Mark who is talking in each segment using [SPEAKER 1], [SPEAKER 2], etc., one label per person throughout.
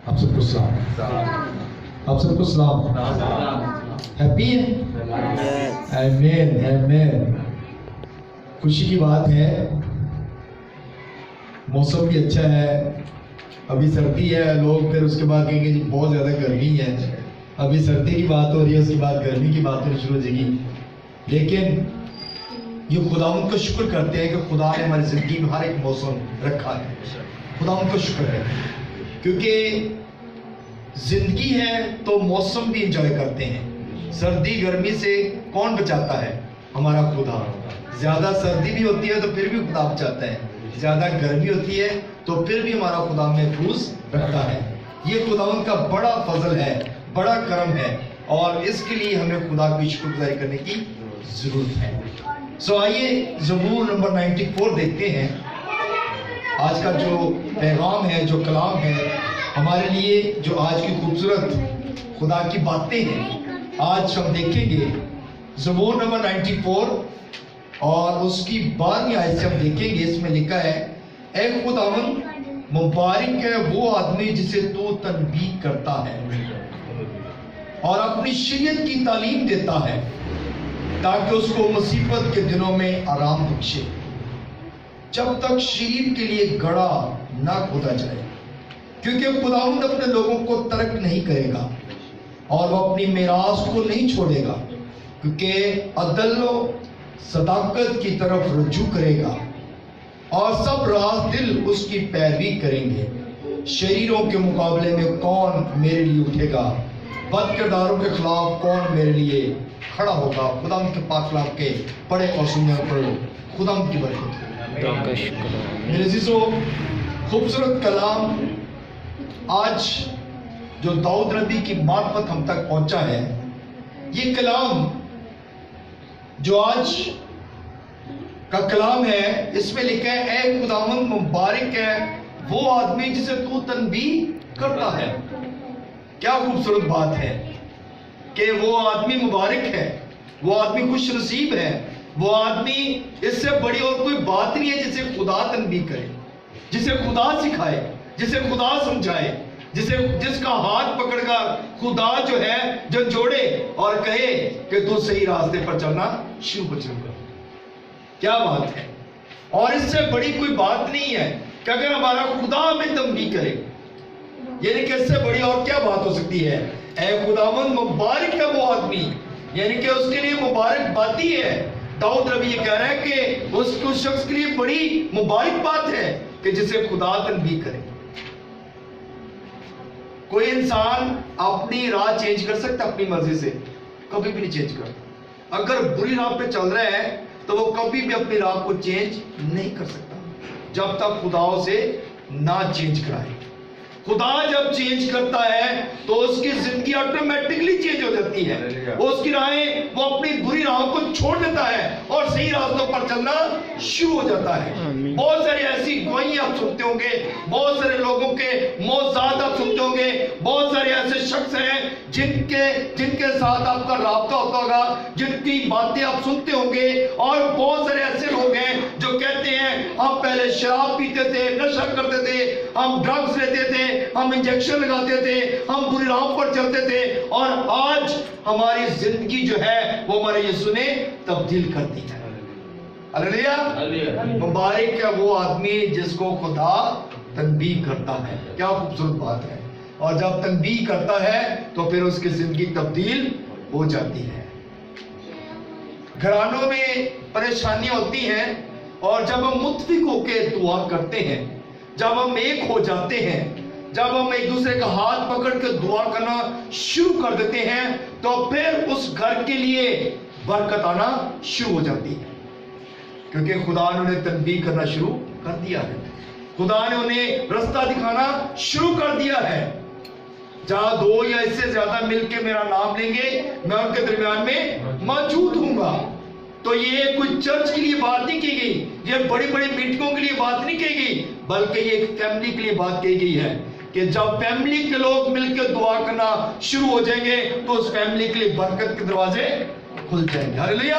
[SPEAKER 1] آپ سب کو سلام، آپ سب کو سلام، ہیپی ہے؟ آمین آمین۔ خوشی کی بات ہے، موسم بھی اچھا ہے، ابھی سردی ہے، لوگ پھر اس کے بعد کہیں گے جی بہت زیادہ گرمی ہے، ابھی سردی کی بات ہو رہی ہے، اس کے بعد گرمی کی بات ہونی شروع ہو جائے گی۔ لیکن یہ خداوند کا شکر کرتے ہیں کہ خدا نے ہماری زندگی میں ہر ایک موسم رکھا ہے، خداوند کا شکر ہے، کیونکہ زندگی ہے تو موسم بھی انجوائے کرتے ہیں۔ سردی گرمی سے کون بچاتا ہے؟ ہمارا خدا۔ زیادہ سردی بھی ہوتی ہے تو پھر بھی خدا بچاتا ہے، زیادہ گرمی ہوتی ہے تو پھر بھی ہمارا خدا محفوظ رکھتا ہے۔ یہ خداوند کا بڑا فضل ہے، بڑا کرم ہے، اور اس کے لیے ہمیں خدا کی شکر گزاری کرنے کی ضرورت ہے۔ آئیے زبور نمبر 94 دیکھتے ہیں۔ آج کا جو پیغام ہے، جو کلام ہے ہمارے لیے، جو آج کی خوبصورت خدا کی باتیں ہیں، آج ہم دیکھیں گے زبور نمبر 94 اور اس کی 12ویں آیت سے ہم دیکھیں گے۔ اس میں لکھا ہے، اے خداوند مبارک ہے وہ آدمی جسے تو تنبیہ کرتا ہے اور اپنی شریعت کی تعلیم دیتا ہے، تاکہ اس کو مصیبت کے دنوں میں آرام بخشے، جب تک شریعت کے لیے گڑھا نہ کھودا جائے، کیونکہ خداوند اپنے لوگوں کو ترک نہیں کرے گا اور وہ اپنی میراث کو نہیں چھوڑے گا، کیونکہ عدل و صداقت کی طرف رجوع کرے گا اور سب راز دل اس کی پیروی کریں گے۔ شریروں کے مقابلے میں کون میرے لیے اٹھے گا؟ بد کرداروں کے خلاف کون میرے لیے کھڑا ہوگا؟ خداوند کے پاک کلام کے پڑھے اور سننے پر خداوند کی برکت۔ میرے عزیزو، خوبصورت کلام آج جو داؤد نبی کی معرفت ہم تک پہنچا ہے، یہ کلام جو آج کا کلام ہے، اس میں لکھا ہے، اے خداوند مبارک ہے وہ آدمی جسے تو تنبیہ کرتا ہے۔ کیا خوبصورت بات ہے کہ وہ آدمی مبارک ہے، وہ آدمی خوش نصیب ہے، وہ آدمی، اس سے بڑی اور کوئی بات نہیں ہے جسے خدا تنبیہ کرے، جسے خدا سکھائے، جسے خدا سمجھائے، جس کا ہاتھ پکڑ کر خدا جو ہے جو جوڑے اور کہے کہ تو صحیح راستے پر چلنا شروع کر۔ کیا بات ہے! اور اس سے بڑی کوئی بات نہیں ہے کہ اگر ہمارا خدا ہمیں تنبیہ کرے، یعنی کہ اس سے بڑی اور کیا بات ہو سکتی ہے؟ اے خداوند مبارک ہے وہ آدمی، یعنی کہ اس کے لیے مبارک بات ہی ہے۔ داؤد نبی یہ کہہ رہا ہے کہ اس شخص کے لیے بڑی مبارک بات ہے کہ جسے خدا تنبیہ کرے۔ کوئی انسان اپنی راہ چینج کر سکتا اپنی مرضی سے؟ کبھی بھی نہیں چینج کرتا۔ اگر بری راہ پہ چل رہا ہے تو وہ کبھی بھی اپنی راہ کو چینج نہیں کر سکتا جب تک خدا اسے نہ چینج کرائے۔ خدا جب چینج کرتا ہے تو اس کی زندگی آٹومیٹکلی چینج ہو جاتی ہے، وہ اس کی راہیں، وہ اپنی بری راہوں کو چھوڑ دیتا ہے اور صحیح راستوں پر چلنا شروع ہو جاتا ہے۔ بہت ساری ایسی گواہیاں آپ سنتے ہوں گے، بہت سارے لوگوں کے معجزات آپ سنتے ہوں گے، بہت سارے ایسے شخص ہیں جن کے ساتھ آپ کا رابطہ ہوتا ہوگا، جن کی باتیں آپ سنتے ہوں گے، اور بہت سارے ایسے لوگ ہیں جو کہتے ہیں ہم پہلے شراب پیتے تھے، نشہ کرتے تھے، ہم ڈرگز لیتے تھے، ہم انجیکشن لگاتے تھے، ہم بری راہوں پر چلتے تھے، اور آج ہماری زندگی جو ہے وہ ہمارے یسوع نے تبدیل کر دی ہے۔ ہلیلویا! مبارک ہے وہ آدمی جس کو خدا تنبیہ کرتا ہے۔ کیا خوبصورت بات ہے! اور جب تنبیہ کرتا ہے تو پھر اس کی زندگی تبدیل ہو جاتی ہے۔ گھرانوں میں پریشانیاں ہوتی ہیں، اور جب ہم متفق ہو کے دعا کرتے ہیں، جب ہم ایک ہو جاتے ہیں، جب ہم ایک دوسرے کا ہاتھ پکڑ کے دعا کرنا شروع کر دیتے ہیں، تو پھر اس گھر کے لیے برکت آنا شروع ہو جاتی ہے، کیونکہ خدا نے انہیں تنبیہ کرنا شروع کر دیا ہے، خدا نے انہیں رستہ دکھانا شروع کر دیا ہے۔ جہاں دو یا اس سے زیادہ مل کے میرا نام لیں گے، میں ان کے درمیان میں موجود ہوں گا۔ تو یہ کوئی چرچ کے لیے بات نہیں کی گئی، یہ بڑی بڑی میٹنگوں کے لیے بات نہیں کی گئی، بلکہ یہ ایک فیملی کے لیے بات کی گئی ہے کہ جب فیملی کے لوگ مل کے دعا کرنا شروع ہو جائیں گے تو اس فیملی کے لیے برکت کے دروازے کھل جائیں گے۔ ہلیلویا!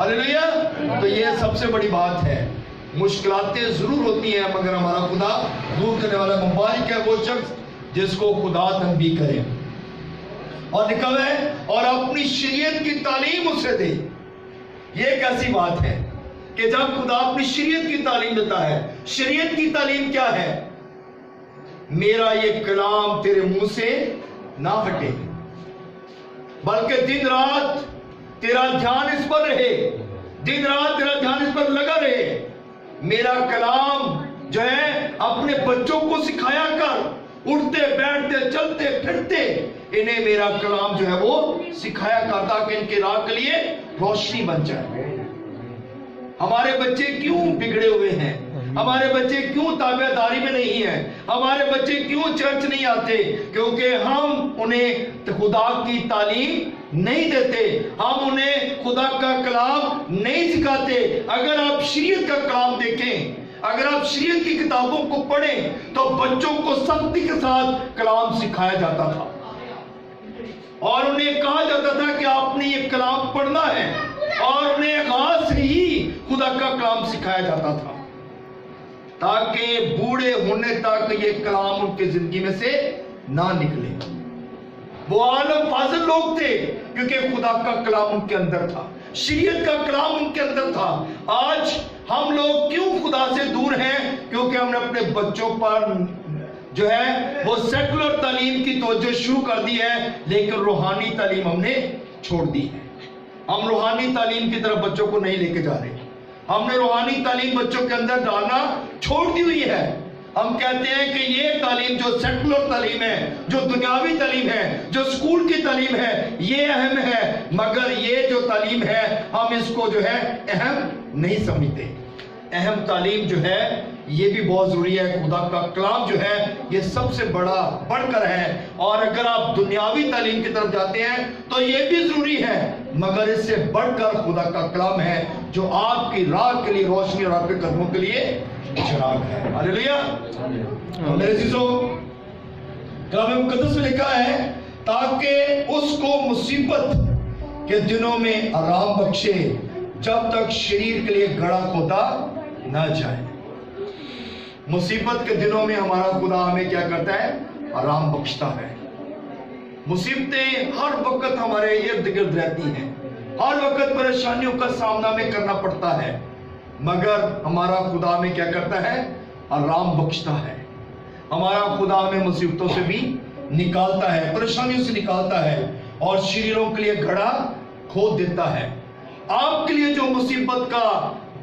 [SPEAKER 1] ہلیلویا! تو یہ سب سے بڑی بات ہے۔ مشکلاتیں ضرور ہوتی ہیں، مگر ہمارا خدا دور کرنے والا مبارک ہے وہ شخص جس کو خدا تنبیہ کرے. اور لکھا ہوا ہے اور اپنی شریعت کی تعلیم اسے دے. یہ ایک ایسی بات ہے کہ جب خدا اپنی شریعت کی تعلیم دیتا ہے. شریعت کی تعلیم کیا ہے؟ میرا یہ کلام تیرے منہ سے نہ ہٹے، بلکہ دن رات تیرا دھیان اس پر رہے، دن رات تیرا دھیان اس پر لگا رہے. میرا کلام جو ہے اپنے بچوں کو سکھایا کر، اٹھتے بیٹھتے چلتے پھرتے انہیں میرا کلام جو ہے وہ سکھایا کر، تاکہ ان کے راہ کے لیے روشنی بن جائے. ہمارے بچے کیوں بگڑے ہوئے ہیں؟ ہمارے بچے کیوں تابع داری میں نہیں ہیں؟ ہمارے بچے کیوں چرچ نہیں آتے؟ کیونکہ ہم انہیں خدا کی تعلیم نہیں دیتے، ہم انہیں خدا کا کلام نہیں سکھاتے. اگر آپ شریعت کا کلام دیکھیں، اگر آپ شریعت کی کتابوں کو پڑھیں تو بچوں کو سختی کے ساتھ کلام سکھایا جاتا تھا، اور انہیں کہا جاتا تھا کہ آپ نے یہ کلام پڑھنا ہے، اور انہیں آغاز سے ہی خدا کا کلام سکھایا جاتا تھا، تاکہ بوڑھے ہونے تک یہ کلام ان کی زندگی میں سے نہ نکلے. وہ عالم فاضل لوگ تھے کیونکہ خدا کا کلام ان کے اندر تھا، شریعت کا کلام ان کے اندر تھا. آج ہم لوگ کیوں خدا سے دور ہیں؟ کیونکہ ہم نے اپنے بچوں پر جو ہے وہ سیکولر تعلیم کی توجہ شروع کر دی ہے، لیکن روحانی تعلیم ہم نے چھوڑ دی ہے. ہم روحانی تعلیم کی طرف بچوں کو نہیں لے کے جا رہے. ہم نے روحانی تعلیم بچوں کے اندر ڈالنا چھوڑ دی ہوئی ہے. ہم کہتے ہیں کہ یہ تعلیم جو سیکولر تعلیم ہے، جو دنیاوی تعلیم ہے، جو اسکول کی تعلیم ہے، یہ اہم ہے، مگر یہ جو تعلیم ہے ہم اس کو جو ہے اہم نہیں سمجھتے. اہم تعلیم جو ہے یہ بھی بہت ضروری ہے. خدا کا کلام جو ہے یہ سب سے بڑھ کر ہے. اور اگر آپ دنیاوی تعلیم کی طرف جاتے ہیں تو یہ بھی ضروری ہے، مگر اس سے بڑھ کر خدا کا کلام ہے جو آپ کی راہ کے لیے روشنی اور آپ کے قدموں کے لیے چراغ ہے. ہاللیلویا. میرے عزیزو، کلام مقدس میں لکھا ہے تاکہ اس کو مصیبت کے دنوں میں آرام بخشے جب تک شریر کے لیے گڑھا کھودا نہ جائے. مصیبت کے دنوں میں ہمارا خدا ہمیں کیا کرتا ہے؟ آرام بخشتا ہے. مصیبتیں ہر وقت ہمارے ارد گرد رہتی ہیں، ہر وقت پریشانیوں کا سامنا ہمیں کرنا پڑتا ہے، مگر ہمارا خدا ہمیں کیا کرتا ہے؟ آرام بخشتا ہے. ہمارا خدا ہمیں مصیبتوں سے بھی نکالتا ہے، پریشانیوں سے نکالتا ہے، اور شریروں کے لیے گھڑا کھود دیتا ہے. آپ کے لیے جو مصیبت کا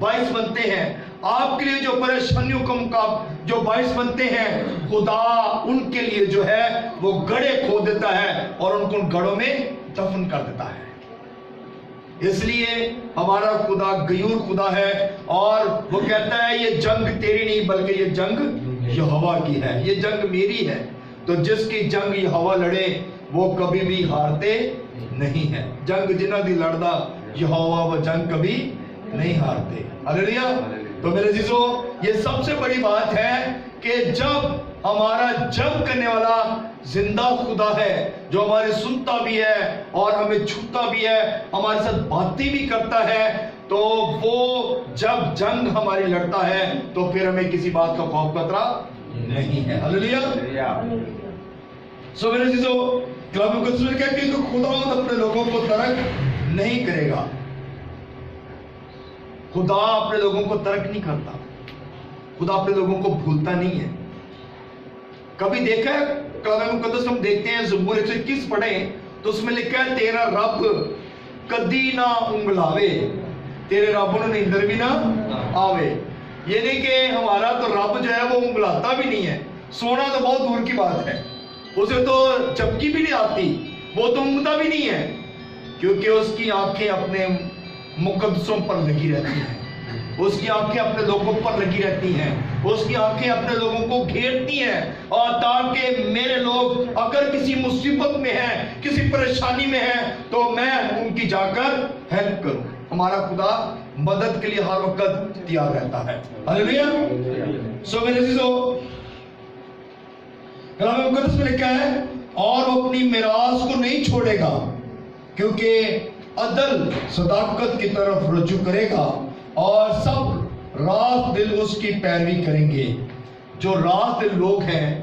[SPEAKER 1] باعث بنتے ہیں، آپ کے لیے جو پریشانیوں کا جو باعث بنتے ہیں، خدا ان کے لیے جو ہے وہ گڑھے کھود دیتا ہے اور ان کو ان گڑھوں میں دفن کر دیتا ہے. اس لیے ہمارا خدا غیور خدا ہے، اور وہ کہتا ہے یہ جنگ تیری نہیں بلکہ یہ جنگ یہوہ کی ہے، یہ جنگ میری ہے. تو جس کی جنگ یہوہ لڑے وہ کبھی بھی ہارتے نہیں ہے. جنگ جنہ دی لڑدا یہوہ وہ جنگ کبھی نہیں ہارتے. ہاللیلویا. تو میرے عزیزو، یہ سب سے بڑی بات ہے کہ جب ہمارا جنگ کرنے والا زندہ خدا ہے جو ہمارے سنتا بھی ہے اور ہمیں چھوتا بھی ہے، ہمارے ساتھ باتیں بھی کرتا ہے، تو وہ جب جنگ ہماری لڑتا ہے تو پھر ہمیں کسی بات کا خوف خطرہ نہیں ہے. ہاللیلویا. سو میرے عزیزو، کلام مقدس میں کہتے ہیں کہ خدا اپنے لوگوں کو ترک نہیں کرے گا. خدا اپنے لوگوں کو ترک نہیں کرتا، خدا اپنے لوگوں کو بھولتا نہیں ہے. کبھی دیکھا ہے کلام مقدس ہم دیکھتے ہیں زبور 121 پڑھیں تو اس میں لکھا ہے تیرا رب کدی نہ انگلاوے، تیرے رب نے نیندر بھی نہ آوے. یہ نہیں کہ ہمارا تو رب جو ہے وہ انگلاتا بھی نہیں ہے، سونا تو بہت دور کی بات ہے، اسے تو چپکی بھی نہیں آتی، وہ تو اونگتا بھی نہیں ہے، کیونکہ اس کی آنکھیں اپنے مقدسوں پر لگی رہتی ہیں، اس کی آنکھیں اپنے لوگوں پر لگی رہتی ہیں، اس کی آنکھیں اپنے لوگوں کو گھیرتی ہیں، اور تاکہ میرے لوگ اگر کسی مصیبت میں ہیں، کسی پریشانی میں ہیں، تو میں ان کی جا کر ہیلپ کروں. ہمارا خدا مدد کے لیے ہر وقت تیار رہتا ہے. ہاللیلویا. سو میرے عزیزو، کلام مقدس میں لکھا ہے اور وہ اپنی میراث کو نہیں چھوڑے گا، کیونکہ عدل صداقت کی طرف رجوع کرے گا اور سب راست دل اس کی پیروی کریں گے. جو راست دل لوگ ہیں